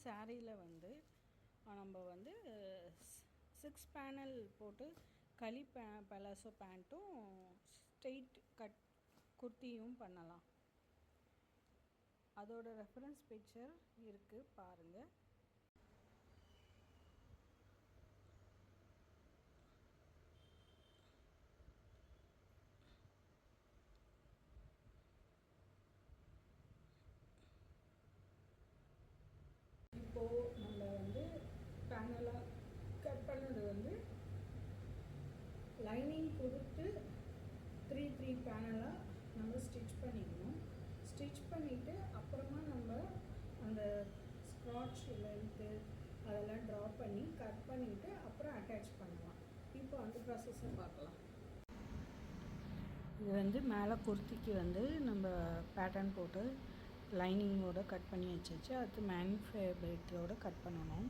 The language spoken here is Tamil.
சாரியில் வந்து நம்ம வந்து 6 பேனல் போட்டு களி பலாசோ பேண்ட்டும் ஸ்ட்ரெயிட் கட் குர்த்தியும் பண்ணலாம். அதோட ரெஃபரன்ஸ் பிக்சர் இருக்குது, பாருங்கள். இப்போது நம்ம வந்து பேனலாக கட் பண்ணது வந்து லைனிங் கொடுத்து 3 பேனலாக நம்ம ஸ்டிச் பண்ணிக்கணும். ஸ்டிச் பண்ணிவிட்டு அப்புறமா நம்ம அந்த ஸ்க்ராட்ச் லென்த்து அதெல்லாம் ட்ரா பண்ணி கட் பண்ணிவிட்டு அப்புறம் அட்டாச் பண்ணலாம். இப்போ அந்த ப்ராசஸை பார்க்கலாம். இது வந்து மேலே குர்த்திக்கு வந்து நம்ம பேட்டர்ன் போட்டு லைனிங்கோடு கட் பண்ணி வச்சாச்சு. அடுத்து மேன் ஃபேப்ரிக்கோடு கட் பண்ணணும்.